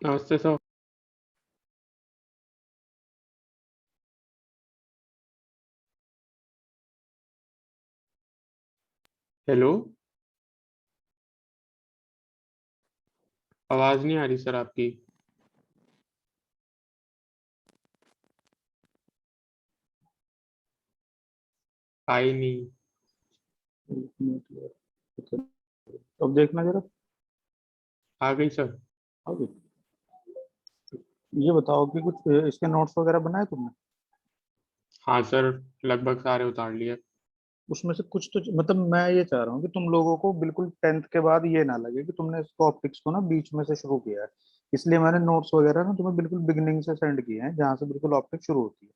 नमस्ते sir. Hello. आवाज नहीं आ रही सर आपकी। आई नहीं। एक मिनट यार। अच्छा, अब देखना जरा। आ गई सर। आगे ये बताओ कि कुछ इसके नोट्स वगैरह बनाए तुमने? हाँ सर, लगभग सारे उतार लिए। उसमें से कुछ तो मतलब मैं ये चाह रहा हूँ कि तुम लोगों को बिल्कुल टेंथ के बाद ये ना लगे कि तुमने इसको ऑप्टिक्स को ना बीच में से शुरू किया है। इसलिए मैंने नोट्स वगैरह ना तुम्हें बिल्कुल बिगिनिंग से सेंड किए हैं, जहाँ से बिल्कुल ऑप्टिक्स शुरू होती है।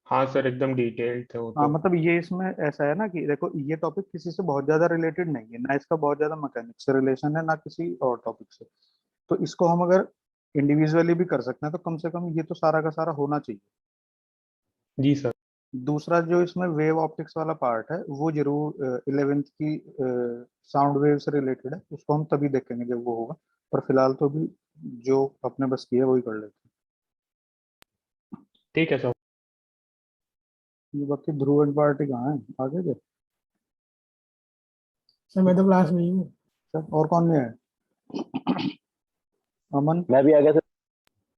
हाँ सर, एकदम डिटेल्ड थे वो हाँ तो। मतलब ये इसमें ऐसा है ना कि देखो, ये टॉपिक किसी से बहुत ज्यादा रिलेटेड नहीं है ना, इसका बहुत ज्यादा मैकेनिक्स से रिलेशन है ना किसी और टॉपिक से। तो इसको हम अगर इंडिविजुअली भी कर सकते हैं तो कम से कम ये तो सारा का सारा होना चाहिए। जी सर। दूसरा जो इसमें वेव ऑप्टिक्स वाला पार्ट है वो जरूर 11th की साउंड वेव से रिलेटेड है, उसको हम तभी देखेंगे जब वो होगा। पर फिलहाल तो भी जो अपने बस की है वही कर लेते ठीक है सर। हैं। ये बाकी ध्रुव एंड पार्टी कहाँ है, आगे थे? सर मैं तो क्लास में ही हूँ। सर और कौन नहीं है? अमन? मैं भी आ गया सर।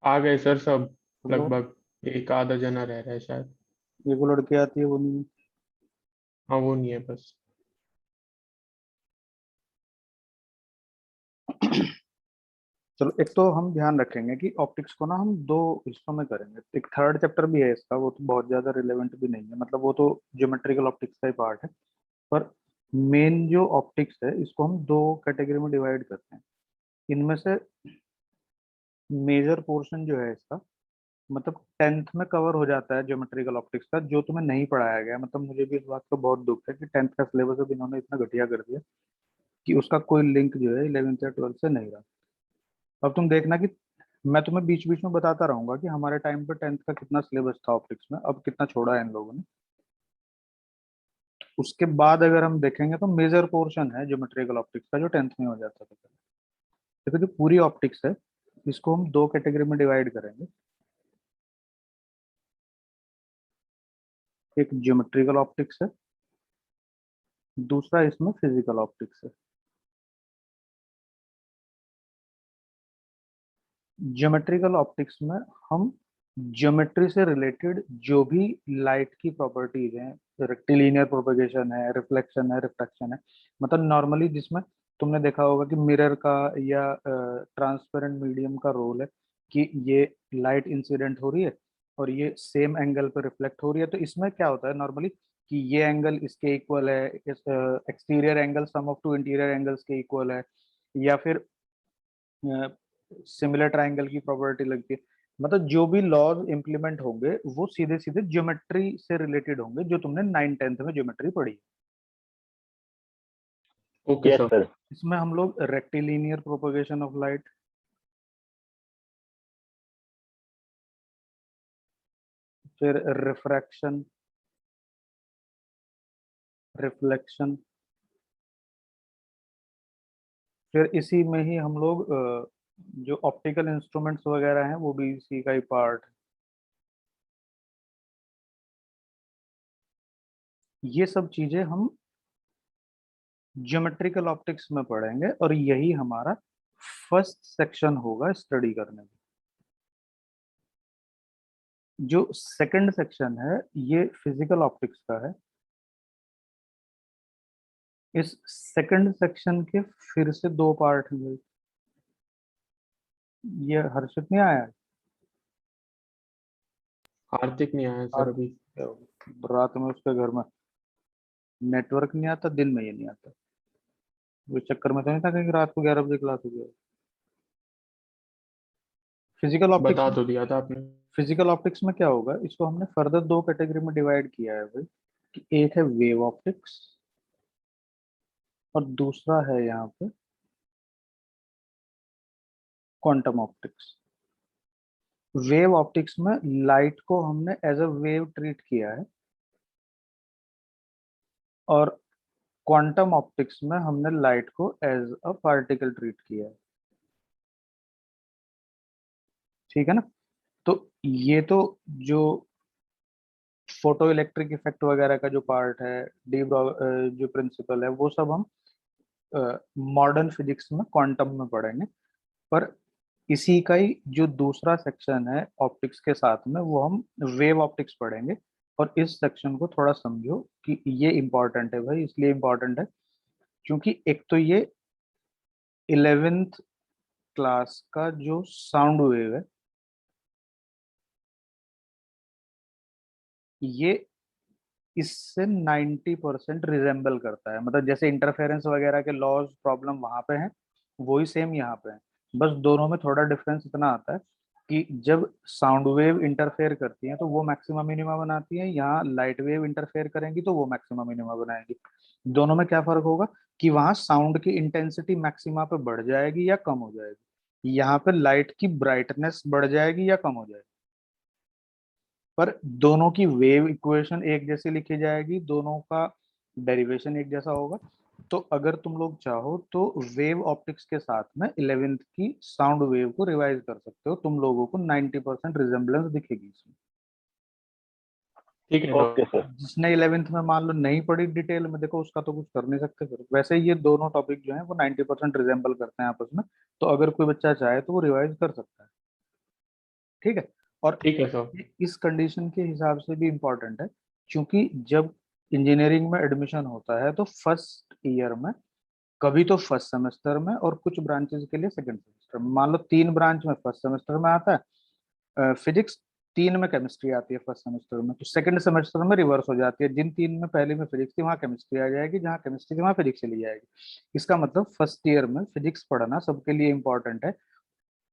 आ गए सर सब। हेलो? लगभग एक आधा जना रह रहा है शायद। ये वो लड़की आती है वो नहीं है। हाँ, वो नहीं है बस। चलो, एक तो हम ध्यान रखेंगे कि ऑप्टिक्स को ना हम दो हिस्सों में करेंगे। एक थर्ड चैप्टर भी है इसका, वो तो बहुत ज्यादा रिलेवेंट भी नहीं है, मतलब वो तो ज्योमेट्रिकल ऑप्टिक्स का ही पार्ट है। पर मेन जो ऑप्टिक्स है इसको हम दो कैटेगरी में डिवाइड करते हैं। इनमें से मेजर पोर्शन जो है इसका, मतलब टेंथ में कवर हो जाता है ज्योमेट्रिकल ऑप्टिक्स का, जो तुम्हें नहीं पढ़ाया गया। मतलब मुझे भी इस बात का बहुत दुख है कि टेंथ का सिलेबस अब इन्होंने इतना घटिया कर दिया कि उसका कोई लिंक जो है 11th या 12th से नहीं रहा। अब तुम देखना कि मैं तुम्हें बीच बीच में बताता रहूंगा कि हमारे टाइम पे टेंथ का कितना सिलेबस था ऑप्टिक्स में, अब कितना छोड़ा है इन लोगों ने। उसके बाद अगर हम देखेंगे तो मेजर पोर्शन है ज्योमेट्रिकल ऑप्टिक्स का जो टेंथ में हो जाता था। देखो, जो पूरी ऑप्टिक्स है इसको हम दो कैटेगरी में डिवाइड करेंगे। एक ज्योमेट्रिकल ऑप्टिक्स है, दूसरा इसमें फिजिकल ऑप्टिक्स है। ज्योमेट्रिकल ऑप्टिक्स में हम ज्योमेट्री से रिलेटेड जो भी लाइट की प्रॉपर्टीज हैं, रेक्टिलिनियर प्रोपगेशन है, रिफ्लेक्शन है, रिफ्रैक्शन है, मतलब नॉर्मली जिसमें तुमने देखा होगा कि मिरर का या ट्रांसपेरेंट मीडियम का रोल है कि ये लाइट इंसिडेंट हो रही है और ये सेम एंगल पर रिफ्लेक्ट हो रही है। तो इसमें क्या होता है नॉर्मली कि ये एंगल इसके इक्वल है, इस exterior angle sum of to interior angles के इक्वल है, या फिर सिमिलर ट्रायंगल की प्रॉपर्टी लगती है। मतलब जो भी लॉज इंप्लीमेंट होंगे वो सीधे सीधे ज्योमेट्री से रिलेटेड होंगे, जो तुमने 9th 10th में ज्योमेट्री पढ़ी है। Okay yes sir. सर। इसमें हम लोग रेक्टिलिनियर प्रोपगेशन ऑफ लाइट, फिर रिफ्रैक्शन, रिफ्लेक्शन, फिर इसी में ही हम लोग जो ऑप्टिकल इंस्ट्रूमेंट्स वगैरह हैं वो भी इसी का ही पार्ट। ये सब चीजें हम ज्योमेट्रिकल ऑप्टिक्स में पढ़ेंगे और यही हमारा फर्स्ट सेक्शन होगा स्टडी करने में। जो सेकंड सेक्शन है ये फिजिकल ऑप्टिक्स का है। इस सेकंड सेक्शन के फिर से दो पार्ट हैं। ये हर्षित नहीं आया है? हार्दिक नहीं आया सर आज अभी। रात में उसके घर में नेटवर्क नहीं आता, दिन में ये नहीं आता। वो चक्कर में तो नहीं था कहीं रात को 11 बजे क्लास हो गया। फिजिकल ऑप्टिक्स बता में तो दिया था आपने। फिजिकल ऑप्टिक्स में क्या होगा, इसको हमने फर्दर दो कैटेगरी में डिवाइड किया है भाई। कि एक है वेव ऑप्टिक्स और दूसरा है यहाँ पे क्वांटम ऑप्टिक्स। वेव ऑप्टिक्स में लाइट को हमने एज अ वेव ट्रीट किया है, और क्वांटम ऑप्टिक्स में हमने लाइट को एज अ पार्टिकल ट्रीट किया है। ठीक है ना। तो ये तो जो फोटो इलेक्ट्रिक इफेक्ट वगैरह का जो पार्ट है, डी जो प्रिंसिपल है, वो सब हम मॉडर्न फिजिक्स में क्वांटम में पढ़ेंगे। पर इसी का ही जो दूसरा सेक्शन है ऑप्टिक्स के साथ में, वो हम वेव ऑप्टिक्स पढ़ेंगे। और इस सेक्शन को थोड़ा समझो कि ये इंपॉर्टेंट है भाई, इसलिए इंपॉर्टेंट है क्योंकि एक तो ये 11th क्लास का जो साउंड वेव है, ये इससे 90% रिजेंबल करता है। मतलब जैसे इंटरफेरेंस वगैरह के लॉज प्रॉब्लम वहां पे हैं, वही सेम यहाँ पे है। बस दोनों में थोड़ा डिफरेंस इतना आता है कि जब साउंड वेव इंटरफेयर करती है तो वो मैक्सिमा मिनिमा बनाती है, यहाँ लाइट वेव इंटरफेयर करेंगी तो वो मैक्सिमा मिनिमा बनाएगी। दोनों में क्या फर्क होगा कि वहां साउंड की इंटेंसिटी मैक्सिमा पे बढ़ जाएगी या कम हो जाएगी, यहाँ पे लाइट की ब्राइटनेस बढ़ जाएगी या कम हो जाएगी। पर दोनों की वेव इक्वेशन एक जैसी लिखी जाएगी, दोनों का डेरिवेशन एक जैसा होगा। तो अगर तुम लोग चाहो तो वेव ऑप्टिक्स के साथ में 11th की साउंड वेव को रिवाइज कर सकते हो, तुम लोगों को 90% रिजेम्बलेंस दिखेगी इसमें। ठीक है और ओके सर। जिसने 11th में मान लो नहीं पढ़ी डिटेल में, देखो उसका तो कुछ कर नहीं सकते। फिर वैसे ये दोनों टॉपिक जो है वो 90% रिजेम्बल करते हैं आपस में, तो अगर कोई बच्चा चाहे तो वो रिवाइज कर सकता है। ठीक है। और ठीक है सर। ये इस कंडीशन के हिसाब से भी इम्पोर्टेंट है क्योंकि जब इंजीनियरिंग में एडमिशन होता है तो फर्स्ट ईयर में, कभी तो फर्स्ट सेमेस्टर में, और कुछ ब्रांचेस के लिए सेकंड सेमेस्टर में। मान लो 3 ब्रांच में फर्स्ट सेमेस्टर में आता है फिजिक्स, 3 में केमिस्ट्री आती है फर्स्ट सेमेस्टर में, तो सेकंड सेमेस्टर में रिवर्स हो जाती है। जिन 3 में पहले में फिजिक्स थी वहाँ केमिस्ट्री आ जाएगी, जहाँ केमिस्ट्री थी वहाँ फिजिक्स चली जाएगी। इसका मतलब फर्स्ट ईयर में फिजिक्स पढ़ना सबके लिए इंपॉर्टेंट है।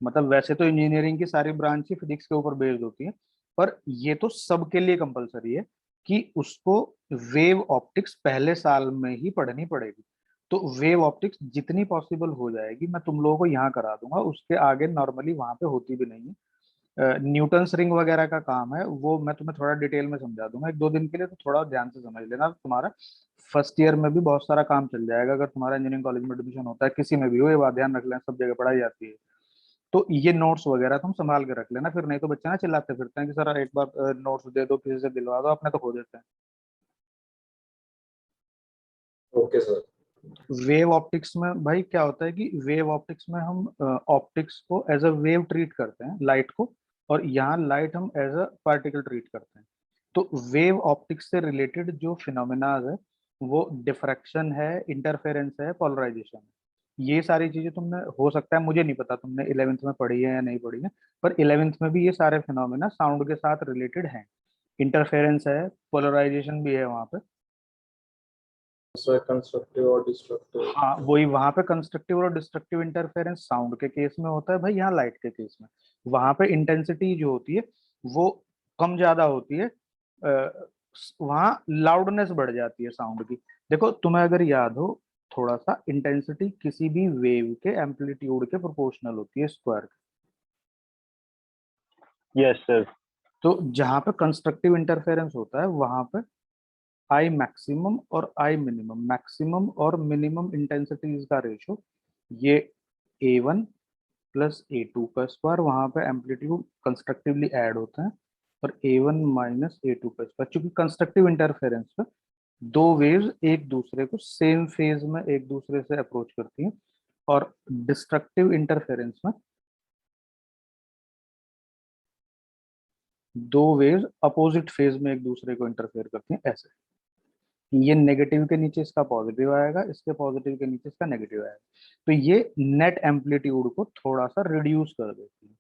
मतलब वैसे तो इंजीनियरिंग की सारी ब्रांच ही फिजिक्स के ऊपर बेस्ड होती है, पर ये तो सबके लिए कंपलसरी है कि उसको वेव ऑप्टिक्स पहले साल में ही पढ़नी पड़ेगी। तो वेव ऑप्टिक्स जितनी पॉसिबल हो जाएगी मैं तुम लोगों को यहाँ करा दूंगा, उसके आगे नॉर्मली वहां पे होती भी नहीं है। न्यूटन्स रिंग वगैरह का काम है, वो मैं तुम्हें थोड़ा डिटेल में समझा दूंगा 1-2 दिन के लिए, तो थोड़ा ध्यान से समझ लेना। तुम्हारा फर्स्ट ईयर में भी बहुत सारा काम चल जाएगा अगर तुम्हारा इंजीनियरिंग कॉलेज में एडमिशन होता है, किसी में भी हो, ये बात ध्यान रख लेना, सब जगह पढ़ाई जाती है। तो ये नोट्स वगैरह तुम संभाल के रख लेना, फिर नहीं तो बच्चे ना चिल्लाते फिरते हैं कि सर एक बार नोट्स दे दो, किसी से दिलवा दो, अपने तो खो देते हैं। Okay sir. वेव ऑप्टिक्स में भाई क्या होता है कि वेव ऑप्टिक्स में हम ऑप्टिक्स को एज अ वेव ट्रीट करते हैं, लाइट को, और यहाँ लाइट हम एज अ पार्टिकल ट्रीट करते हैं। तो वेव ऑप्टिक्स से रिलेटेड जो फिनोमेना है वो डिफ्रैक्शन है, इंटरफेरेंस है, पोलराइजेशन है। ये सारी चीजें तुमने, हो सकता है मुझे नहीं पता तुमने 11th में पढ़ी है या नहीं पढ़ी है, पर 11th में भी ये सारे फिनोमेना साउंड के साथ रिलेटेड हैं। इंटरफेरेंस है, पोलराइजेशन भी है वहां पे। सर कंस्ट्रक्टिव और डिस्ट्रक्टिव। हाँ वही, वहां पे कंस्ट्रक्टिव और डिस्ट्रक्टिव इंटरफेरेंस साउंड के केस में होता है भाई, यहाँ लाइट के केस में वहां पे इंटेंसिटी जो होती है वो कम ज्यादा होती है। वहां लाउडनेस बढ़ जाती है साउंड की। देखो तुम्हें अगर याद हो थोड़ा सा, इंटेंसिटी किसी भी वेव के एम्पलीट्यूड के प्रोपोर्शनल होती है, स्क्वायर। Yes sir. तो जहां पे कंस्ट्रक्टिव इंटरफेरेंस होता है वहां पे आई मैक्सिमम और आई मिनिमम, मैक्सिमम और मिनिमम इंटेंसिटीज का रेशो, ये A1 प्लस A2 का स्क्वायर, वहां पे एम्पलीट्यूड कंस्ट्रक्टिवली ऐड होते हैं, और A1 माइनस A2 का स्क्वायर। चूंकि कंस्ट्रक्टिव इंटरफेरेंस में दो वेव्स एक दूसरे को सेम फेज में एक दूसरे से अप्रोच करती हैं, और डिस्ट्रक्टिव इंटरफेरेंस में दो वेव्स अपोजिट फेज में एक दूसरे को इंटरफेयर करती हैं, ऐसे। ये नेगेटिव के नीचे इसका पॉजिटिव आएगा, इसके पॉजिटिव के नीचे इसका नेगेटिव आएगा, तो ये नेट एम्पलीट्यूड को थोड़ा सा रिड्यूस कर देती है,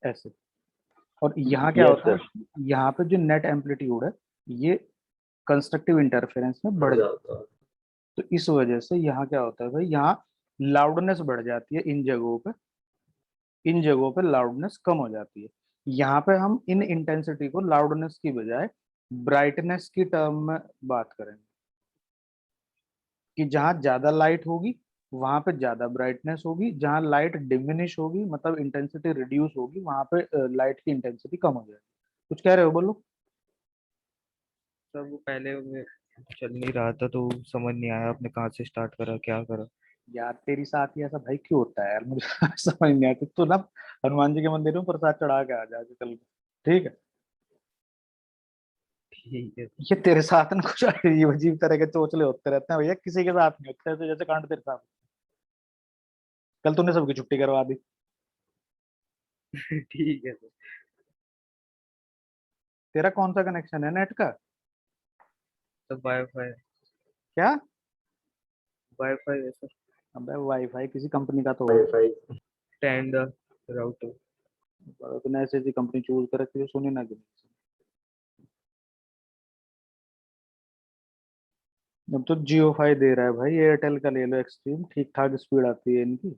ऐसे। और यहाँ क्या यस होता है, सर। यहाँ पे जो नेट एम्पलीट्यूड है ये कंस्ट्रक्टिव इंटरफेरेंस में बढ़ बढ़ जाता जाता है। है। तो इस वजह से यहाँ क्या होता है भाई, यहाँ लाउडनेस बढ़ जाती है इन जगहों पे, इन जगहों पे लाउडनेस कम हो जाती है। यहाँ पे हम इन इंटेंसिटी को लाउडनेस की बजाय ब्राइटनेस की टर्म में बात करेंगे, कि जहाँ ज्यादा लाइट होगी वहां पे ज्यादा ब्राइटनेस होगी, जहाँ लाइट डिमिनिश होगी मतलब इंटेंसिटी रिड्यूस होगी, वहां पे लाइट की इंटेंसिटी कम हो जाएगी। कुछ कह रहे हो, बोलो। सर वो पहले में चल नहीं रहा था तो समझ नहीं आया आपने कहाँ से स्टार्ट करा क्या करा। यार तेरी साथ ही ऐसा भाई क्यों होता है यार, मुझे समझ नहीं आता। तो ना हनुमान जी के मंदिर में प्रसाद चढ़ा के आ जा कल, ठीक है? ठीक है। ये तेरे साथ ना कुछ अजीब अजीब तरह के चोचले होते रहते हैं भैया, किसी के साथ नहीं होते ऐसे, जैसे कांड तेरे साथ। कल तूने सबकी छुट्टी करवा दी। ठीक है सर। तेरा कौन सा कनेक्शन है नेट का? तो वाईफाई, क्या? वाईफाई है सर। अबे वाईफाई किसी कंपनी का तो होगा। वाईफाई। Tender router. तूने ऐसी ऐसी कंपनी चूज कर रखी है, सुनी ना कि। अब तो जियो फाई दे रहा है भाई, एयरटेल का ले लो एक्सट्रीम, ठीक ठाक स्पीड आती है इनकी।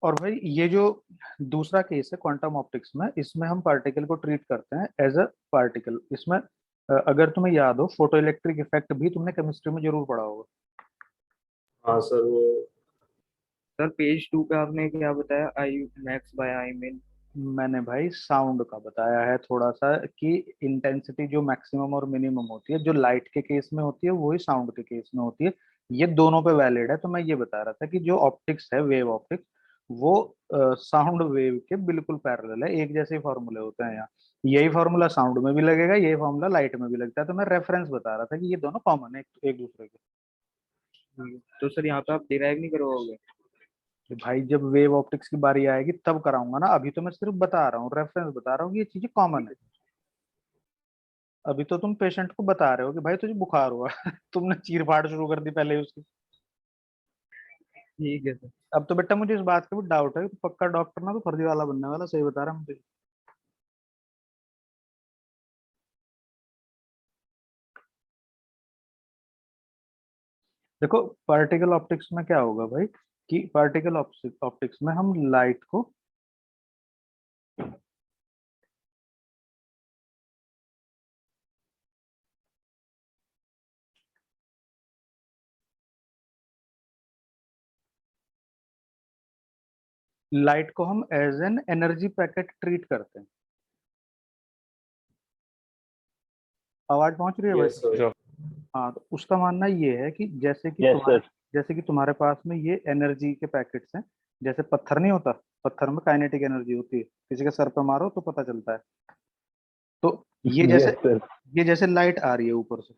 और भाई ये जो दूसरा केस है क्वांटम ऑप्टिक्स में, इसमें हम पार्टिकल को ट्रीट करते हैं एज अ पार्टिकल। इसमें अगर तुम्हें याद हो, फोटो इलेक्ट्रिक इफेक्ट भी तुमने केमिस्ट्री में जरूर पढ़ा होगा। हाँ सर, वो सर पेज 2 पे आपने क्या बताया, I max bye I mean? मैंने भाई साउंड का बताया है थोड़ा सा, कि इंटेंसिटी जो मैक्सिमम और मिनिमम होती है, जो लाइट के केस में होती है वही साउंड के केस में होती है। ये दोनों पे वैलिड है। तो मैं ये बता रहा था कि जो ऑप्टिक्स है, वेव ऑप्टिक्स, वो साउंड वेव के बिल्कुल पैरेलल है, एक जैसे फॉर्मूले होते हैं यहाँ। यही फॉर्मूला साउंड में भी लगेगा, यही फॉर्मूला लाइट में भी लगता है। तो मैं रेफरेंस बता रहा था कि ये दोनों कॉमन है एक दूसरे के। तो सर यहाँ पे आप डिराइव नहीं करवाओगे? कि भाई जब वेव ऑप्टिक्स की बारी आएगी तब कराऊंगा ना, अभी तो मैं सिर्फ बता रहा हूँ, रेफरेंस बता रहा हूँ कि ये चीजें कॉमन है। अभी तो तुम पेशेंट को बता रहे हो कि भाई तुझे बुखार हुआ तुमने चीर फाड़ शुरू कर दी पहले ही उसकी। ठीक है सर। अब तो बेटा मुझे इस बात का भी डाउट है कि तू पक्का डॉक्टर ना तो फर्जी वाला बनने वाला, सही बता रहा हूँ मुझे। देखो पार्टिकल ऑप्टिक्स में क्या होगा भाई, कि पार्टिकल ऑप्टिक्स में हम लाइट को हम as an energy packet treat करते हैं। आवाज पहुंच रही है भाई? Yes sir. सर हाँ, तो उसका मानना ये है कि यस सर। जैसे कि तुम्हारे पास में ये एनर्जी के पैकेट्स हैं। जैसे पत्थर नहीं होता, पत्थर में काइनेटिक एनर्जी होती है, किसी के सर पे मारो तो पता चलता है। तो यस सर। ये जैसे लाइट आ रही है ऊपर से,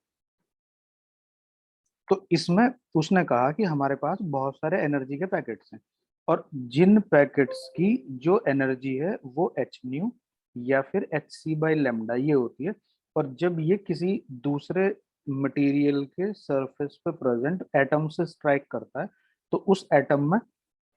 तो इसमें उसने कहा कि हमारे पास बहुत सारे एनर्जी के पैकेट्स हैं, और जिन पैकेट्स की जो एनर्जी है वो एच न्यू या फिर एच सी बाई लेमडा ये होती है। और जब ये किसी दूसरे मटेरियल के सरफेस पे प्रेजेंट एटम से स्ट्राइक करता है, तो उस एटम में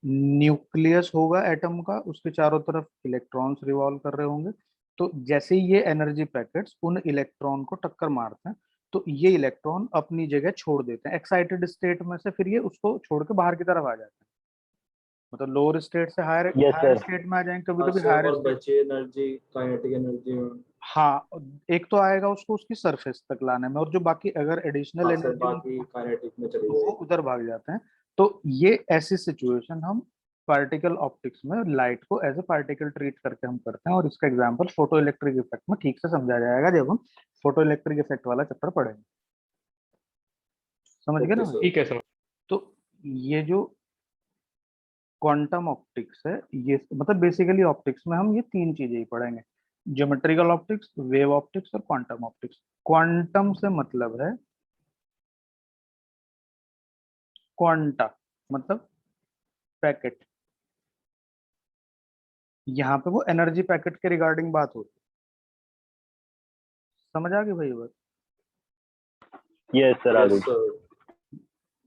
न्यूक्लियस होगा एटम का, उसके चारों तरफ इलेक्ट्रॉन्स रिवॉल्व कर रहे होंगे। तो जैसे ही ये एनर्जी पैकेट्स उन इलेक्ट्रॉन को टक्कर मारते हैं, तो ये इलेक्ट्रॉन अपनी जगह छोड़ देते हैं एक्साइटेड स्टेट में से, फिर ये उसको छोड़ के बाहर की तरफ आ जाते हैं। मतलब लोअर स्टेट से higher yes higher sir. State में आ जाएंगे, कभी हाँ कभी सर, हायर और स्टेट। बची एनर्जी काइनेटिक एनर्जी में। हाँ, एक तो आएगा उसको उसकी सरफेस तक लाने में, और जो बाकी अगर एडिशनल हाँ सर, एनर्जी बाकी काइनेटिक में चली वो जाएगी। उधर भाग जाते हैं। तो ये ऐसी सिचुएशन हम पार्टिकल ऑप्टिक्स में लाइट को एज ए पार्टिकल ट्रीट करके हम करते हैं। और इसका एग्जांपल फोटो इलेक्ट्रिक इफेक्ट में ठीक से समझा जाएगा जब हम फोटो इलेक्ट्रिक इफेक्ट वाला चैप्टर पढ़ेंगे। समझ गए ना ओके भाई? सर। ठीक है सर। तो ये जो क्वांटम ऑप्टिक्स है, ये मतलब बेसिकली ऑप्टिक्स में हम ये तीन चीजें ही पढ़ेंगे: ज्योमेट्रिकल ऑप्टिक्स, वेव ऑप्टिक्स और क्वांटम ऑप्टिक्स। क्वांटम से मतलब है क्वांटा, मतलब पैकेट। यहाँ पे वो एनर्जी पैकेट के रिगार्डिंग बात होती है। समझ आ गई भाई बात? यस सर, आ यस गई। सर।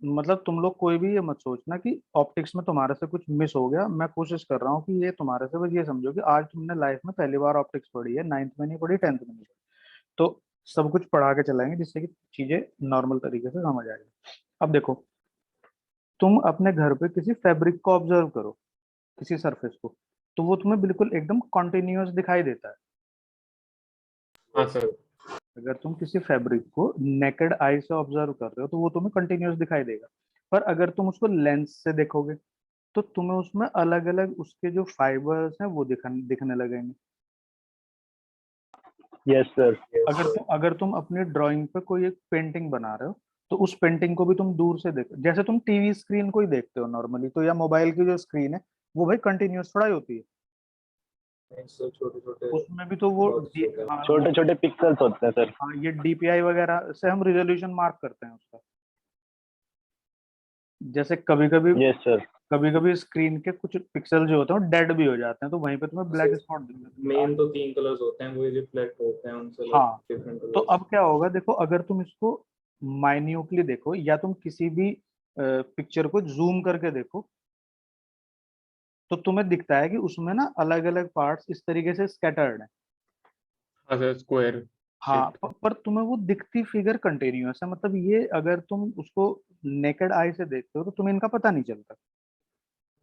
मतलब तुम लोग कोई भी ये मत सोचना कि ऑप्टिक्स में तुम्हारे से कुछ मिस हो गया। मैं कोशिश कर रहा हूँ कि ये तुम्हारे से, बस ये समझो कि आज तुमने लाइफ में पहली बार ऑप्टिक्स पढ़ी है, 9th में नहीं पढ़ी, 10th में नहीं पढ़ी। तो सब कुछ पढ़ा के चलाएंगे जिससे कि चीजें नॉर्मल तरीके से समझ आ जाए। अब देखो, तुम अपने घर पे किसी फैब्रिक को ऑब्जर्व करो, किसी सरफेस को, तो वो तुम्हें बिल्कुल एकदम कॉन्टिन्यूअस दिखाई देता है। हाँ सर। अगर तुम किसी फैब्रिक को नेकेड आई से ऑब्जर्व कर रहे हो तो वो तुम्हें कंटिन्यूअस दिखाई देगा। पर अगर तुम उसको लेंस से देखोगे तो तुम्हें उसमें अलग अलग उसके जो फाइबर्स हैं वो दिखने लगेंगे। Yes sir. अगर तुम अपनी ड्राइंग पे कोई एक पेंटिंग बना रहे हो, तो उस पेंटिंग को भी तुम दूर से देखो, जैसे तुम टीवी स्क्रीन को ही देखते हो नॉर्मली, तो या मोबाइल की जो स्क्रीन है वो भाई कंटिन्यूअस थोड़ा ही होती है, छोटे छोटे उसमें भी तो वो हाँ छोटे छोटे पिक्सल्स होते हैं सर। हाँ, ये डीपीआई वगैरह से हम रिजोल्यूशन मार्क करते हैं उसका। जैसे यस सर। कभी कभी स्क्रीन के कुछ पिक्सल जो होते हैं डेड भी हो जाते हैं, तो वहीं पे तुम्हें ब्लैक स्पॉट दिख जाते हैं। मेन तो 3 कलर्स होते हैं, वो रिफ्लेक्ट होते हैं उनसे हाँ, डिफरेंट तो कलर्स। अब क्या होगा, देखो अगर तुम इसको माइन्यूटली देखो या तुम किसी भी पिक्चर को जूम करके देखो, तो तुम्हें दिखता है कि उसमें ना अलग अलग पार्ट्स इस तरीके से स्कैटर्ड है। हाँ सर, स्क्वायर हाँ, शेप। पर तुम्हें वो दिखती फिगर कंटिन्यूअस है, मतलब ये अगर तुम उसको नेकेड आई से देखते हो तो तुम्हें इनका पता नहीं चलता।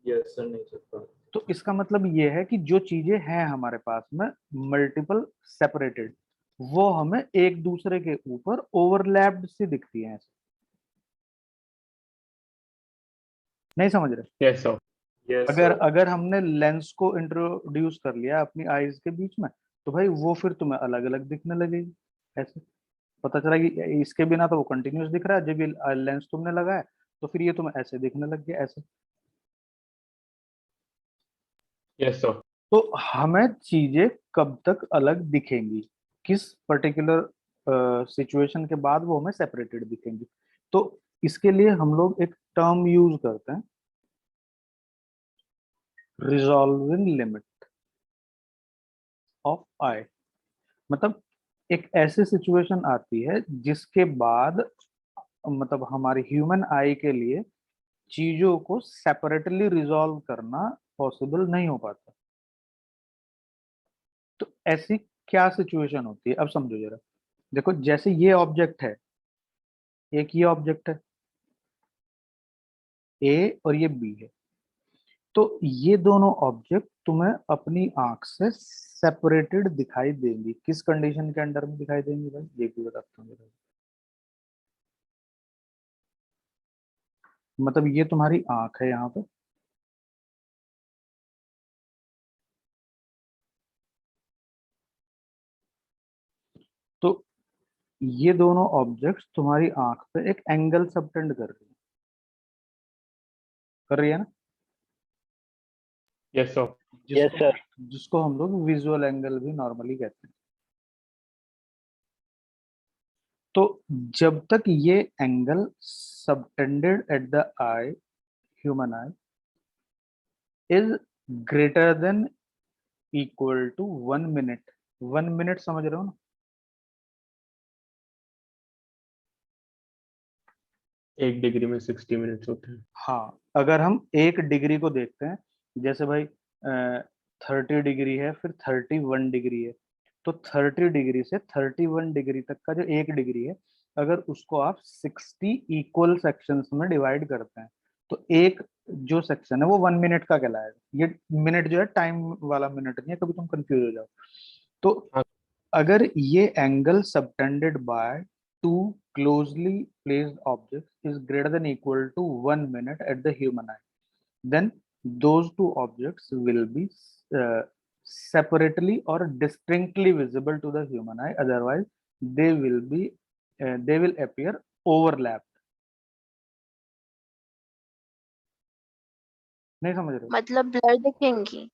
यस सर, नहीं सकता। तो इसका मतलब ये है कि जो चीजें हैं हमारे पास में मल्टीपल सेपरेटेड, वो हमें एक दूसरे के ऊपर ओवरलैप्ड सी दिखती हैं ऐसे। नहीं समझ रहे? Yes sir. यस अगर सर। अगर हमने लेंस को इंट्रोड्यूस कर लिया अपनी आईज के बीच में, तो भाई वो फिर तुम्हें अलग अलग दिखने लगेगी ऐसे। पता चला कि इसके बिना तो वो कंटिन्यूअस दिख रहा है, जब ये लेंस तुमने लगाया तो फिर ये तुम्हें ऐसे दिखने लग गया ऐसे। Yes sir. तो हमें चीजें कब तक अलग दिखेंगी, किस पर्टिकुलर सिचुएशन के बाद वो हमें सेपरेटेड दिखेंगी। तो इसके लिए हम लोग एक टर्म यूज करते हैं, रिजॉल्विंग लिमिट ऑफ आई। मतलब एक ऐसी सिचुएशन आती है जिसके बाद मतलब हमारी ह्यूमन आई के लिए चीजों को सेपरेटली रिजॉल्व करना पॉसिबल नहीं हो पाता। तो ऐसी क्या सिचुएशन होती है, अब समझो जरा। देखो जैसे ये ऑब्जेक्ट है, एक ये ऑब्जेक्ट है ए और ये बी है, तो ये दोनों ऑब्जेक्ट तुम्हें अपनी आंख से सेपरेटेड दिखाई देंगी। किस कंडीशन के अंडर में दिखाई देंगी भाई, ये भी बताता हूँ जरा। मतलब ये तुम्हारी आंख है यहाँ पे, तो ये दोनों ऑब्जेक्ट्स तुम्हारी आंख पे एक एंगल सबटेंड कर रही है ना, यस सर। यस जिसको सर। जिसको हम लोग विजुअल एंगल भी नॉर्मली कहते हैं। तो जब तक ये angle subtended at the eye, human eye, is greater than equal to 1 minute. 1 minute समझ रहे हो ना? 1 डिग्री में 60 मिनट्स होते हैं। हाँ, अगर हम 1 डिग्री को देखते हैं, जैसे भाई 30 डिग्री है, फिर 31 डिग्री है, तो 30 डिग्री से 31 डिग्री तक का जो 1 डिग्री है, अगर उसको आप 60 इक्वल सेक्शंस में डिवाइड करते हैं, तो एक जो सेक्शन है वो 1 मिनट का कहलाएगा। ये मिनट जो है टाइम वाला मिनट नहीं है, कभी तुम कंफ्यूज हो जाओ। तो हाँ। अगर ये angle subtended bye two closely placed objects is greater than equal to 1 minute at the human eye, then those two objects will be uh, separately or distinctly visible to the human eye. Otherwise, they will appear overlapped. नहीं समझ रहे हो? मतलब blur दिखेंगी।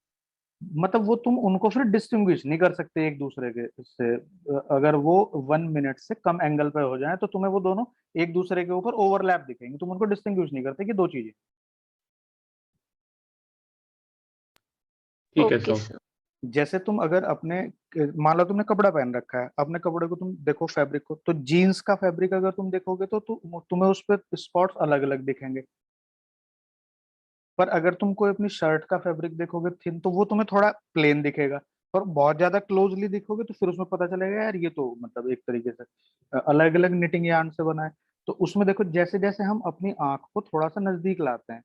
मतलब वो तुम उनको फिर डिस्टिंग्विश नहीं कर सकते एक दूसरे के से। अगर वो 1 मिनट से कम एंगल पे हो जाए तो तुम्हें वो दोनों एक दूसरे के ऊपर ओवरलैप दिखेंगे, तुम उनको डिस्टिंग्विश नहीं करते कि दो चीजें। ठीक है ओके सर। सर। जैसे तुम अगर अपने मान लो तुमने कपड़ा पहन रखा है, अपने कपड़े को तुम देखो फैब्रिक को, तो जीन्स का फैब्रिक अगर तुम देखोगे तो तुम्हें उस पर स्पॉट्स अलग अलग दिखेंगे। पर अगर तुम कोई अपनी शर्ट का फैब्रिक देखोगे थिन, तो वो तुम्हें थोड़ा प्लेन दिखेगा। पर बहुत ज्यादा क्लोजली देखोगे तो फिर उसमें पता चलेगा यार ये तो मतलब एक तरीके से अलग अलग निटिंग यार्न से बना है। तो उसमें देखो जैसे जैसे हम अपनी आंख को थोड़ा सा नजदीक लाते हैं,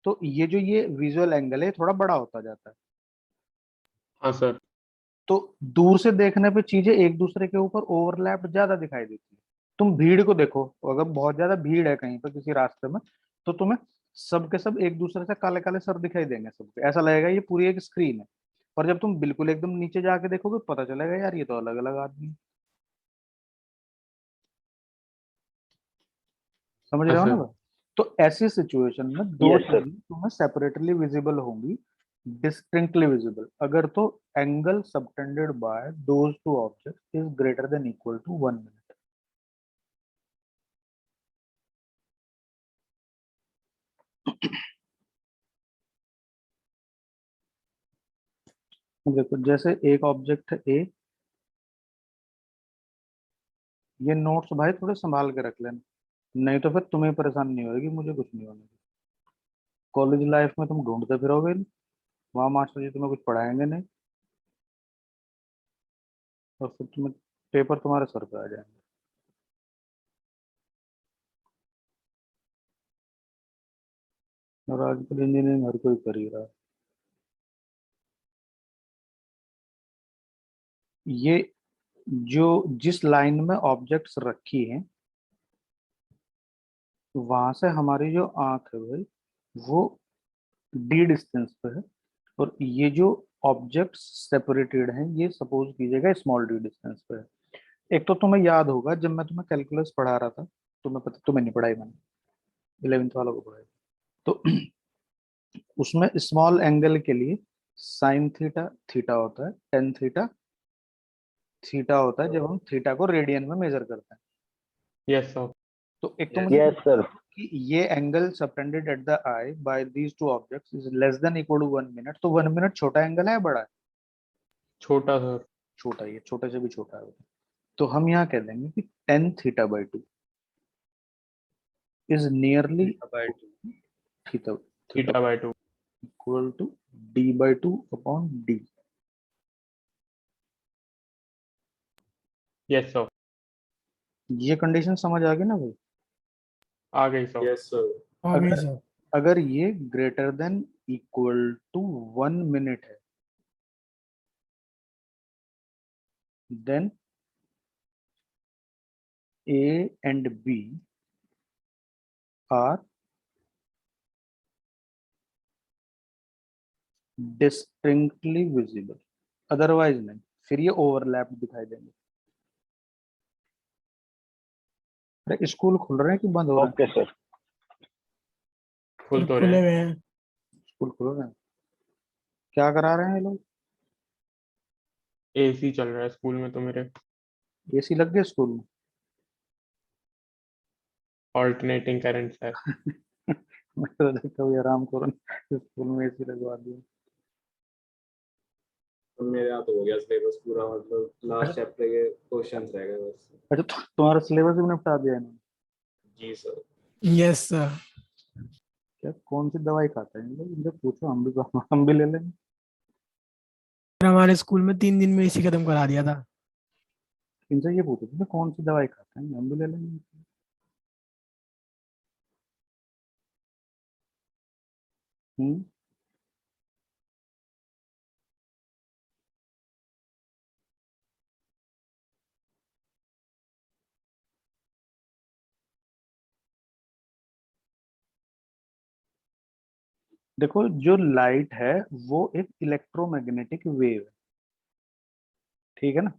तो ये विजुअल एंगल है थोड़ा बड़ा होता जाता है। हाँ सर। तो दूर से देखने पे चीजें एक दूसरे के ऊपर ओवरलैप ज्यादा दिखाई देती है। तुम भीड़ को देखो, अगर बहुत ज्यादा भीड़ है कहीं पर किसी रास्ते में, तो तुम्हें सबके सब एक दूसरे से काले काले सर दिखाई देंगे सबके, ऐसा लगेगा ये पूरी एक स्क्रीन है। और जब तुम बिल्कुल एकदम नीचे जाके देखोगे पता चलेगा यार ये तो अलग अलग आदमी है। समझ रहे हाँ हो ना सर। भाई? तो ऐसी सिचुएशन में दो Yes, sir. चीजें तुम्हें सेपरेटली विजिबल होंगी, डिस्टिंक्टली विजिबल, अगर तो angle subtended by those two objects is greater than equal to 1 minute. देखो जैसे एक ऑब्जेक्ट है ए, ये नोट्स भाई थोड़े संभाल के रख लेना, नहीं तो फिर तुम्हें परेशानी नहीं होगी, मुझे कुछ नहीं होने। कॉलेज लाइफ में तुम ढूंढते फिरोगे, वहां मास्टर जी तुम्हें कुछ पढ़ाएंगे नहीं, और फिर तुम्हें पेपर तुम्हारे सर पे आ जाएंगे। और आजकल इंजीनियरिंग हर कोई कर ही रहा है। ये जो जिस लाइन में ऑब्जेक्ट्स रखी हैं, वहां से हमारी जो आंख है भाई, वो डी डिस्टेंस पे है, और ये जो ऑब्जेक्ट्स सेपरेटेड हैं ये सपोज कीजिएगा स्मॉल डी डिस्टेंस पे है। एक तो तुम्हें याद होगा जब मैं तुम्हें कैलकुलस पढ़ा रहा था, तुम्हें पता, तुम्हें नहीं पढ़ाई मैंने, 11th वालों को पढ़ाई, तो उसमें स्मॉल एंगल के लिए साइन थीटा थीटा होता है, टेन थीटा थीटा होता है जब हम थीटा को रेडियन में मेजर करते हैं। Yes sir. तो एक तो Yes. मुझे Yes, sir. कि ये angle subtended at the eye by these two objects is less than equal to 1 minute. तो 1 मिनट छोटा एंगल है बड़ा है? छोटा सर। छोटा ही है, छोटे से भी छोटा है। तो हम यहाँ कह देंगे कि tan theta by two is nearly by 2। Theta theta theta by 2। Equal to D by two upon D. Yes sir. ये कंडीशन समझ आ गई ना भाई? आ गई सर। Yes, sir. आ गई अगर सर। अगर ये greater than equal to 1 minute है, then A and B are distinctly visible, otherwise नहीं, फिर ये ओवरलैप दिखाई देंगे। अरे स्कूल खुल रहे हैं कि बंद हो रहे Okay, sir. खुल सर तो रहे खुले हैं। हुए हैं। हैं? स्कूल खुल रहे हैं, क्या करा रहे हैं ये लोग? एसी चल रहा है स्कूल में तो मेरे। एसी लग गए स्कूल में? ऑल्टरनेटिंग करंट है। मैं तो देखता हूँ आराम करो, स्कूल में एसी लगवा दिया। तो मेरे यहाँ तो हो गया सिलेबस पूरा, मतलब लास्ट अच्छा चैप्टर के क्वेश्चंस रह गए बस। अच्छा, तुम्हारा सिलेबस भी निपटा दिया इन्होंने? जी सर। Yes sir. क्या कौन सी दवाई खाते हैं ये लोग? इनसे पूछो, हम भी ले लेंगे। हमारे स्कूल में 3 दिन में इसी खत्म करा दिया था। इनसे ये पूछो तुमने कौन सी दवाई खाते हैं, हम भी ले लेंगे। हम्म। देखो जो लाइट है वो एक इलेक्ट्रोमैग्नेटिक वेव है, ठीक है ना?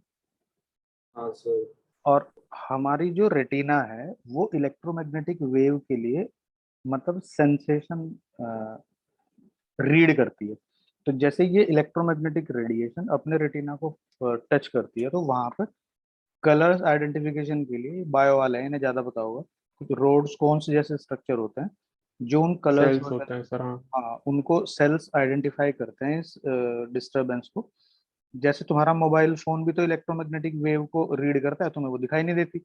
हाँ सर। और हमारी जो रेटिना है वो इलेक्ट्रोमैग्नेटिक वेव के लिए मतलब सेंसेशन रीड करती है। तो जैसे ये इलेक्ट्रोमैग्नेटिक रेडिएशन अपने रेटिना को टच करती है, तो वहां पर कलर्स आइडेंटिफिकेशन के लिए बायो वाले हैं, इन्हें ज्यादा पता होगा, कुछ रोड्स कोन्स जैसे स्ट्रक्चर होते हैं जो उन कलर्स सेल्स होते वगैरह, हैं सर, हाँ। हाँ उनको सेल्स आइडेंटिफाई करते हैं इस डिस्टरबेंस को। जैसे तुम्हारा मोबाइल फोन भी तो इलेक्ट्रोमैग्नेटिक वेव को रीड करता है, तुम्हें वो दिखाई नहीं देती।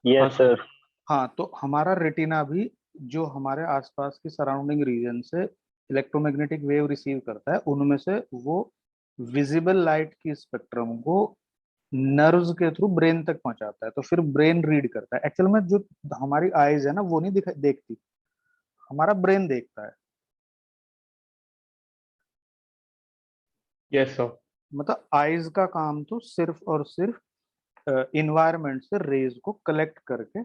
हाँ Yes, सर। sir. हाँ, तो हमारा रेटिना भी जो हमारे आसपास की सराउंडिंग रीजन से इलेक्ट्रोमैग्नेटिक वेव रिसीव करता है, उनमें से वो विजिबल लाइट की स्पेक्ट्रम को नर्व्स के थ्रू ब्रेन तक पहुंचाता है, तो फिर ब्रेन रीड करता है। एक्चुअल में जो हमारी आईज है ना वो नहीं देखती, हमारा ब्रेन देखता है। Yes sir. मतलब आईज का काम तो सिर्फ और सिर्फ इन्वायरमेंट से रेज को कलेक्ट करके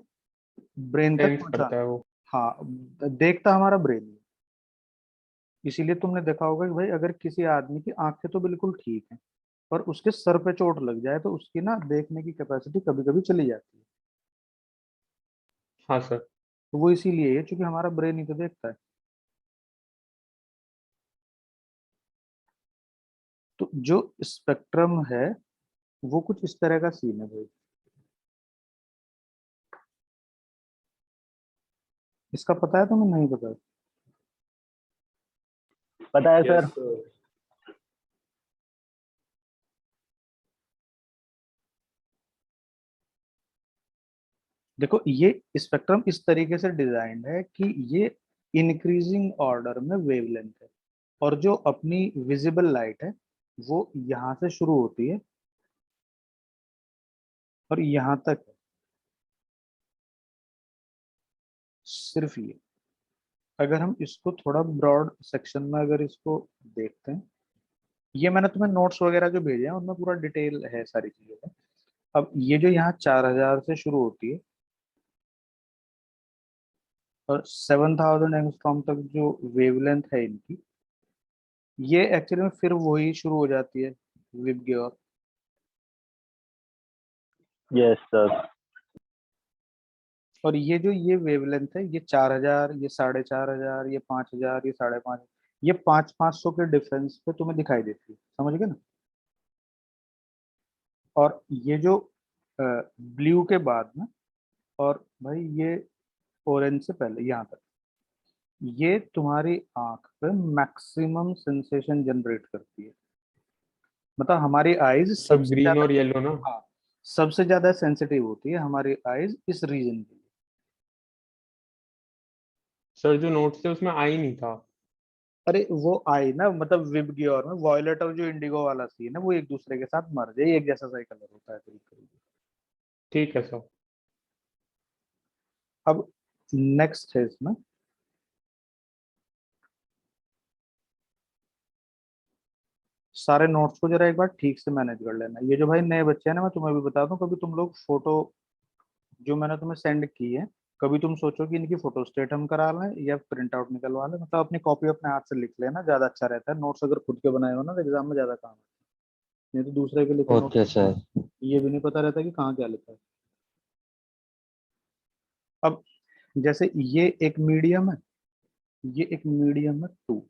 ब्रेन तक सेंस करता पहुंचाना। है वो। हाँ, देखता हमारा ब्रेन है। इसीलिए तुमने देखा होगा कि भाई अगर किसी आदमी की आंखें तो बिल्कुल ठीक है, पर उसके सर पे चोट लग जाए तो उसकी ना देखने की कैपेसिटी कभी कभी चली जाती है। हाँ सर। तो वो इसीलिए है क्योंकि हमारा ब्रेन ही तो देखता है। तो जो स्पेक्ट्रम है वो कुछ इस तरह का सीन है भाई। इसका पता है तुम्हें? नहीं पता है? पता है यस सर। सर। देखो ये स्पेक्ट्रम इस तरीके से डिजाइंड है कि ये इंक्रीजिंग ऑर्डर में वेवलेंथ है, और जो अपनी विजिबल लाइट है वो यहाँ से शुरू होती है और यहाँ तक है, सिर्फ ये। अगर हम इसको थोड़ा ब्रॉड सेक्शन में अगर इसको देखते हैं, ये मैंने तुम्हें नोट्स वगैरह जो भेजे हैं उनमें पूरा डिटेल है सारी चीजों का। अब ये जो यहाँ 4000 से शुरू होती है और 7000 एंगस्ट्रॉम तक जो वेवलेंथ है इनकी, ये एक्चुअली में फिर वही शुरू हो जाती है विबग्योर। Yes sir. और ये जो ये वेवलेंथ है, ये 4000, ये 4500, ये 5000, ये 5,500, ये 500 के डिफरेंस पे तुम्हें दिखाई देती है। समझ गए ना? और ये जो ब्लू के बाद में, और भाई ये ऑरेंज से पहले यहाँ तक, ये तुम्हारी आंख पे मैक्सिमम सेंसेशन जनरेट करती है। मतलब हमारी आईज सब सबसे ग्रीन ज्यादा, और येलो ना? हाँ, सबसे ज्यादा सेंसिटिव होती है हमारी आईज इस रीजन के लिए। सर जो नोट्स थे उसमें आई नहीं था। अरे वो आई ना, मतलब विबग्योर में वॉयलेट और जो इंडिगो वाला सीन है वो एक दूसरे के साथ मर जाए, एक जैसा सा ही कलर होता है करीब करीब। ठीक है सर। अब नेक्स्ट है इसमें, सारे नोट्स को जरा एक बार ठीक से मैनेज कर लेना। ये जो भाई नए बच्चे हैं ना, मैं तुम्हें भी बता दूं, कभी तुम लोग फोटो जो मैंने तुम्हें सेंड की है, कभी तुम सोचो कि इनकी फोटो स्टेट हम करा लें या प्रिंट आउट निकलवा लें, मतलब अपनी कॉपी अपने हाथ से लिख लेना, ज्यादा अच्छा रहता है। नोट्स अगर खुद के बनाए हो ना तो एग्जाम में ज्यादा काम है। नहीं तो दूसरे के लिखे ओके नोट्स सर। ये भी नहीं पता रहता कि कहाँ क्या लिखा है। अब जैसे ये एक मीडियम है, ये एक मीडियम है 2।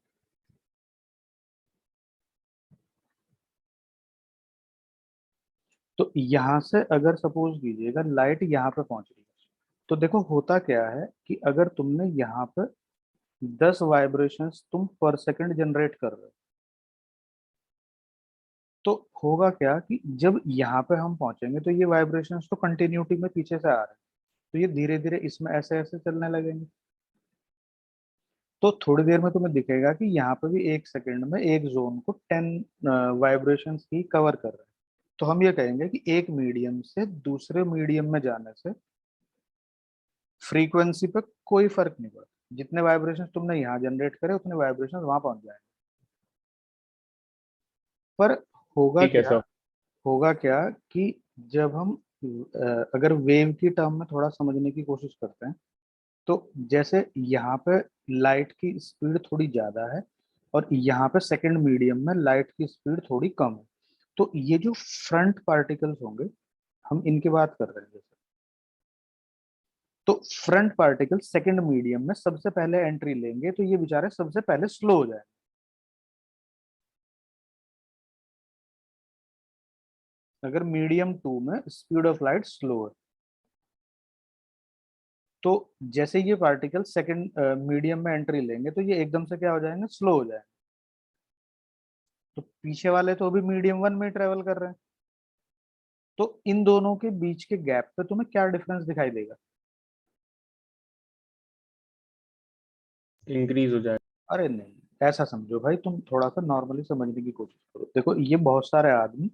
तो यहाँ से अगर सपोज कीजिएगा लाइट यहाँ पे पहुंच रही है, तो देखो होता क्या है कि अगर तुमने यहाँ पे 10 वाइब्रेशंस तुम पर सेकंड जनरेट कर रहे हो, तो होगा क्या कि जब यहाँ पे हम पहुंचेंगे तो ये वाइब्रेशंस तो कंटिन्यूटी में पीछे से आ रहे हैं, तो ये धीरे धीरे इसमें ऐसे ऐसे चलने लगेंगे। तो थोड़ी देर में तुम्हें दिखेगा कि यहाँ पे भी 1 सेकंड में एक जोन को 10 वाइब्रेशंस ही कवर कर रहे हैं। तो हम ये कहेंगे कि एक मीडियम से दूसरे मीडियम में जाने से फ्रीक्वेंसी पे कोई फर्क नहीं पड़ता। जितने वाइब्रेशंस तुमने यहाँ जनरेट करे उतने वाइब्रेशंस वहां पहुंच जाएंगे। पर होगा ठीक है क्या, सर। होगा क्या कि जब हम अगर वेव की टर्म में थोड़ा समझने की कोशिश करते हैं, तो जैसे यहाँ पे लाइट की स्पीड थोड़ी ज्यादा है और यहाँ पे सेकंड मीडियम में लाइट की स्पीड थोड़ी कम है, तो ये जो फ्रंट पार्टिकल्स होंगे, हम इनकी बात कर रहे हैं जैसे, तो फ्रंट पार्टिकल सेकंड मीडियम में सबसे पहले एंट्री लेंगे तो ये बेचारे सबसे पहले स्लो हो जाएंगे। अगर मीडियम 2 में स्पीड ऑफ लाइट स्लो है, तो जैसे ये पार्टिकल सेकंड मीडियम में एंट्री लेंगे तो ये एकदम से क्या हो जाएंगे, स्लो हो जाएंगे। तो पीछे वाले तो अभी मीडियम 1 में ट्रेवल कर रहे हैं, तो इन दोनों के बीच के गैप पे तुम्हें क्या डिफरेंस दिखाई देगा? इंक्रीज हो जाए। अरे नहीं, ऐसा समझो भाई, तुम थोड़ा सा नॉर्मली समझने की कोशिश करो। देखो ये बहुत सारे आदमी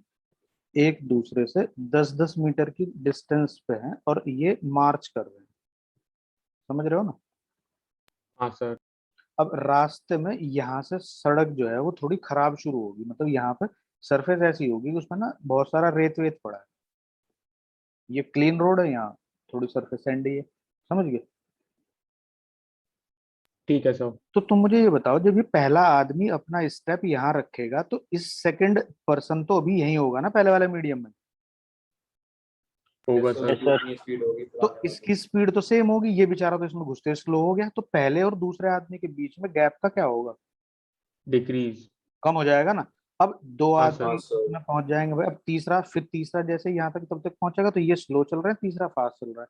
एक दूसरे से 10-10 मीटर की डिस्टेंस पे हैं और ये मार्च कर रहे हैं। समझ रहे हो ना? हाँ सर। अब रास्ते में यहाँ से सड़क जो है वो थोड़ी खराब शुरू होगी, मतलब यहाँ पे सरफेस ऐसी होगी कि उसमें ना बहुत सारा रेत वेत पड़ा है। ये क्लीन रोड है, यहाँ थोड़ी सरफेस सैंडी है। समझ गए? ठीक है सर। तो तुम मुझे ये बताओ, जब ये पहला आदमी अपना स्टेप यहाँ रखेगा तो इस सेकंड पर्सन तो अभी यही होगा ना, पहले वाले मीडियम में। होगा सर सर। Yes, sir. कितनी स्पीड होगी तो पुराने इसकी स्पीड तो सेम होगी, ये बेचारा तो इसमें घुसते स्लो हो गया, तो पहले और दूसरे आदमी के बीच में गैप का क्या होगा? डिक्रीज। कम हो जाएगा ना। अब दो हाँ वाले? आदमी हाँ सर। में पहुंच जाएंगे भाई, अब तीसरा, फिर तीसरा जैसे यहाँ तक तब तक पहुंचेगा तो ये स्लो चल रहा है, तीसरा फास्ट चल रहा है।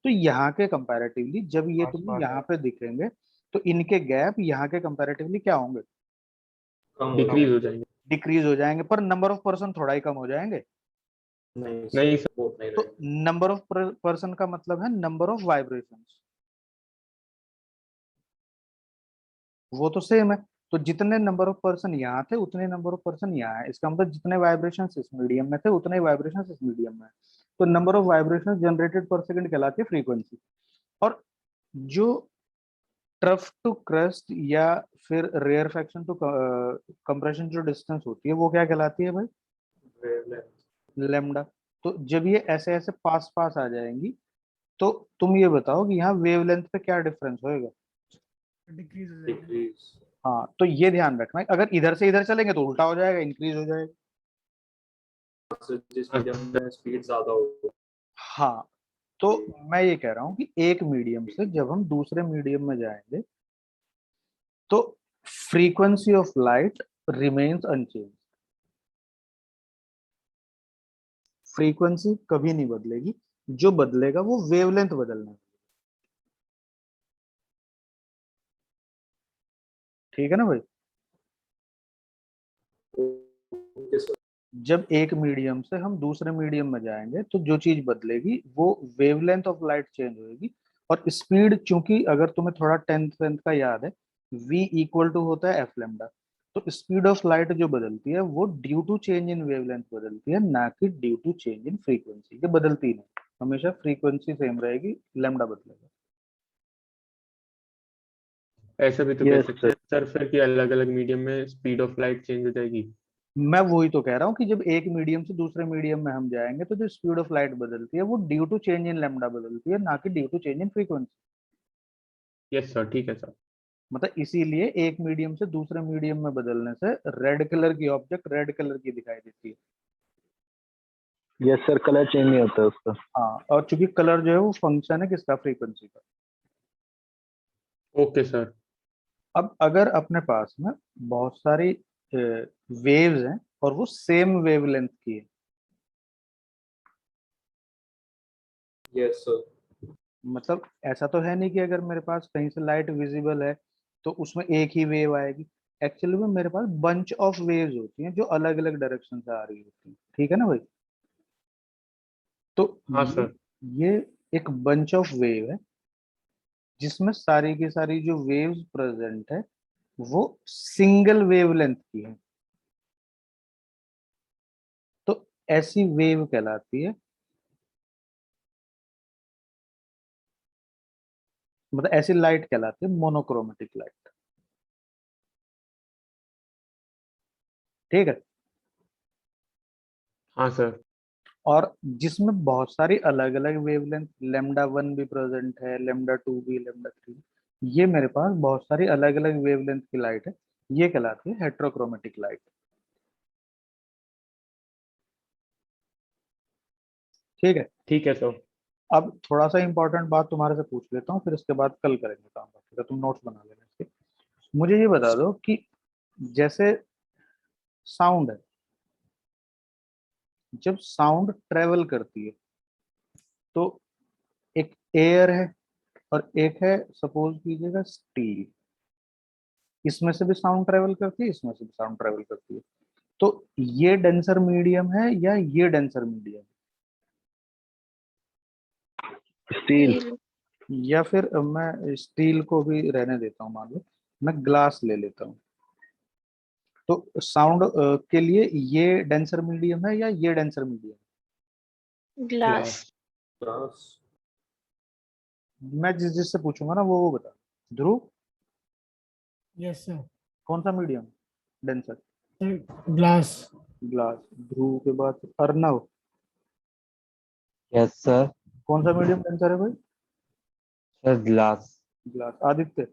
तो यहाँ के कंपैरेटिवली जब ये पास तुम्हें पास यहाँ पे दिखेंगे तो इनके गैप यहाँ के कंपैरेटिवली क्या होंगे? कम हो डिक्रीज हो जाएंगे। जाएंगे। डिक्रीज हो जाएंगे, पर नंबर ऑफ पर्सन थोड़ा ही कम हो जाएंगे। नहीं नहीं सर, सर। बहुत नहीं तो रहेंगे। नंबर ऑफ पर्सन का मतलब है नंबर ऑफ वाइब्रेशंस, वो तो सेम है। तो जितने नंबर ऑफ पर्सन यहाँ थे उतने नंबर ऑफ पर्सन यहाँ है, इसका मतलब जितने वाइब्रेशन इस मीडियम में थे उतने वाइब्रेशन इस मीडियम में है। तो नंबर ऑफ वाइब्रेशन जनरेटेड पर सेकंड कहलाती है फ्रीक्वेंसी। और जो ट्रफ टू क्रस्ट या फिर रेयर फ्रैक्शन टू कंप्रेशन जो डिस्टेंस होती है वो क्या कहलाती है भाई? Wavelength। लेमडा। तो जब ये ऐसे ऐसे पास पास आ जाएंगी तो तुम ये बताओ कि यहाँ वेवलेंथ पे क्या डिफरेंस होएगा? डिक्रीज हो जाएगा। डिक्रीज। हाँ, तो ये ध्यान रखना, अगर इधर से इधर चलेंगे तो उल्टा हो जाएगा, इंक्रीज हो जाएगा। जिस हाँ मीडियम सर। में स्पीड ज्यादा हो। हाँ, तो मैं ये कह रहा हूँ कि एक मीडियम से जब हम दूसरे मीडियम में जाएंगे तो frequency of light remains unchanged, frequency कभी नहीं बदलेगी, जो बदलेगा वो वेवलेंथ बदलना है। ठीक है ना भाई? Okay sir. जब एक मीडियम से हम दूसरे मीडियम में जाएंगे तो जो चीज बदलेगी वो वेवलेंथ ऑफ लाइट चेंज होगी। और स्पीड, चूंकि अगर तुम्हें थोड़ा टेंथ वेंथ का याद है, v इक्वल टू होता है एफ लेमडा। तो स्पीड ऑफ लाइट जो बदलती है वो due to change in wavelength बदलती है, ना कि due to change in frequency. ये बदलती नहीं, हमेशा फ्रीक्वेंसी सेम रहेगी, लेमडा बदलेगा। ऐसा भी तो कह Yes, सकते sir. हैं सर फिर कि अलग अलग मीडियम में स्पीड ऑफ लाइट चेंज हो जाएगी। मैं वही तो कह रहा हूँ कि जब एक मीडियम से दूसरे मीडियम में हम जाएंगे तो जो स्पीड ऑफ लाइट बदलती है वो due to change in lambda बदलती है, ना कि due to change in frequency. Yes sir, ठीक है सर। मतलब इसीलिए एक मीडियम से दूसरे मीडियम में बदलने से रेड कलर की ऑब्जेक्ट रेड कलर की दिखाई देती है। Yes, sir. कलर चेंज नहीं होता उसका. हाँ, और चूंकि कलर जो है वो फंक्शन है किसका? फ्रीक्वेंसी का। Okay sir. अब अगर अपने पास में बहुत सारी वेव्स हैं और वो सेम वेवलेंथ की है, यस सर। मतलब ऐसा तो है नहीं कि अगर मेरे पास कहीं से लाइट विजिबल है तो उसमें एक ही वेव आएगी। एक्चुअली में मेरे पास बंच ऑफ वेव्स होती हैं जो अलग अलग डायरेक्शन से आ रही होती हैं। ठीक है ना भाई? तो हाँ ये सर। ये एक बंच ऑफ वेव है जिसमें सारी की सारी जो वेव्स प्रेजेंट है वो सिंगल वेवलेंथ की है। तो ऐसी वेव कहलाती है, मतलब ऐसी लाइट कहलाती है मोनोक्रोमेटिक लाइट। ठीक है? हाँ सर। और जिसमें बहुत सारी अलग अलग वेवलेंथ, लेमडा वन भी प्रेजेंट है, लेमडा टू भी, लेमडा थ्री, ये मेरे पास बहुत सारी अलग अलग वेवलेंथ की लाइट है, ये कहलाती है हेट्रोक्रोमेटिक लाइट। ठीक है? ठीक है सर। अब थोड़ा सा इंपॉर्टेंट बात तुम्हारे से पूछ लेता हूँ, फिर इसके बाद कल करेंगे काम। ठीक है? तुम नोट्स बना लेना इसके। मुझे ये बता दो कि जैसे साउंड है, जब साउंड ट्रेवल करती है तो एक एयर है और एक है, सपोज कीजिएगा, स्टील। इसमें से भी साउंड ट्रेवल करती है, इसमें से भी साउंड ट्रेवल करती है। तो ये डेंसर मीडियम है या ये डेंसर मीडियम? स्टील. या फिर मैं स्टील को भी रहने देता हूँ, मान लो मैं ग्लास ले लेता हूँ। तो साउंड के लिए ये डेंसर मीडियम है या ये denser medium? Glass. Glass. Glass. मैं जिस जिससे पूछूंगा ना वो बता। ध्रुव, यस सर। कौन सा मीडियम डेंसर? ग्लास। ग्लास। ध्रुव के बाद अर्णव, यस सर. कौन सा मीडियम डेंसर है भाई? Sir glass. Glass. Aditya,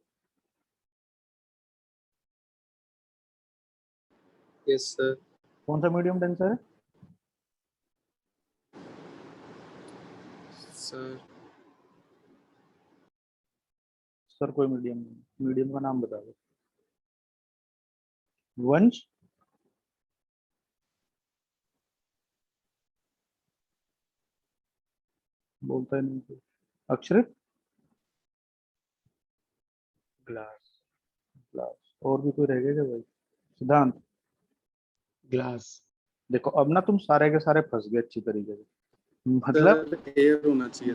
Yes, sir. कौन सा मीडियम डेंसर है? Sir. सर कोई मीडियम नहीं, मीडियम का नाम बता दो। वंश, बोलता है नहीं कोई। अक्षरित, ग्लास। ग्लास। और भी कोई रह गया क्या भाई? सिद्धांत। ग्लास। देखो अब ना तुम सारे के सारे फंस गए अच्छी तरीके से, मतलब सर एयर होना चाहिए।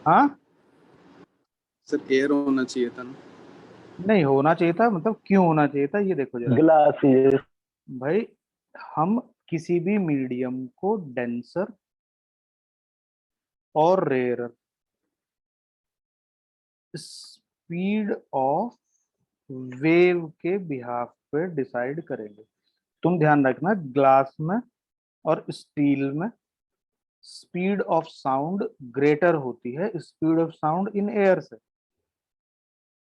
हाँ सर एयर होना चाहिए था ना। नहीं होना चाहिए था, मतलब क्यों होना चाहिए था ये देखो जरा ग्लास, ये भाई। हम किसी भी मीडियम को डेंसर और रेयर स्पीड ऑफ वेव के बिहाफ पे डिसाइड करेंगे। तुम ध्यान रखना, ग्लास में और स्टील में स्पीड ऑफ साउंड ग्रेटर होती है speed of sound in air से।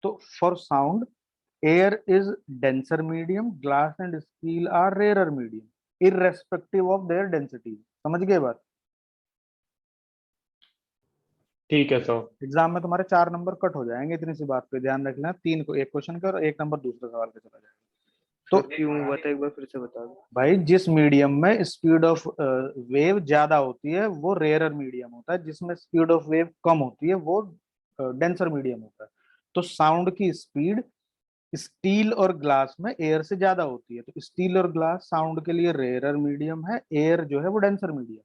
तो for sound air is denser medium, glass and steel are rarer medium irrespective of their density. समझ गए बात? ठीक है सर। एग्जाम में तुम्हारे 4 नंबर कट हो जाएंगे, इतनी सी बात पे ध्यान रखना। 3 को एक क्वेश्चन का और 1 नंबर दूसरे सवाल का चला जाएगा। तो तो क्यों हुआ था एक बार फिर से बता दो। भाई जिस मीडियम में स्पीड ऑफ वेव ज्यादा होती है वो रेयर मीडियम होता है, जिसमें स्पीड ऑफ वेव कम होती है वो डेंसर मीडियम होता है। तो साउंड की स्पीड स्टील और ग्लास में एयर से ज्यादा होती है, तो स्टील और ग्लास साउंड के लिए रेयर मीडियम है, एयर जो है वो डेंसर मीडियम।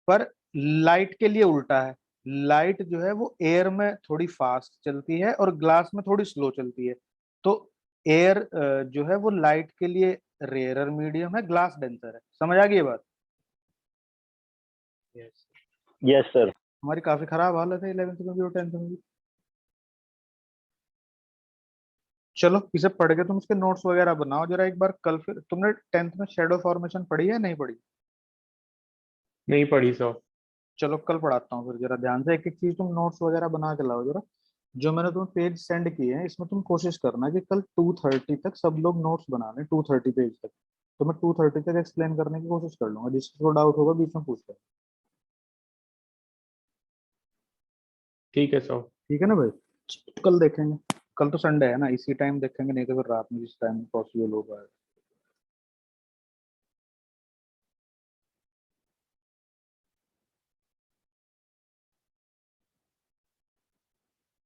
पर लाइट के लिए उल्टा है, लाइट जो है वो एयर में थोड़ी फास्ट चलती है और ग्लास में थोड़ी स्लो चलती है। तो एयर जो है वो लाइट के लिए रेयर मीडियम है, ग्लास डेंसर है। समझ आ गई ये बात? यस। Yes sir. हमारी काफी खराब हालत है 11th में भी और 10th में भी। चलो इसे पढ़ के तुम उसके नोट्स वगैरह बनाओ जरा एक बार कल। फिर तुमने 10th में शेडो फॉर्मेशन पढ़ी है नहीं पढ़ी? नहीं पढ़ी सर। चलो कल पढ़ाता हूँ फिर, जरा ध्यान से एक एक चीज तुम नोट्स वगैरह बना के लाओ जरा। जो मैंने तुम्हें पेज सेंड किए हैं इसमें तुम कोशिश करना कि कल 2:30 तक सब लोग नोट्स बना लें, 2:30 पेज तक। तो मैं 2:30 तक एक्सप्लेन करने की कोशिश कर लूंगा, जिसको डाउट होगा बीच में पूछ लें। ठीक है सर। ठीक है ना भाई? कल देखेंगे, कल तो संडे है ना, इसी टाइम देखेंगे, नहीं तो फिर रात में जिस टाइम पॉसिबल होगा।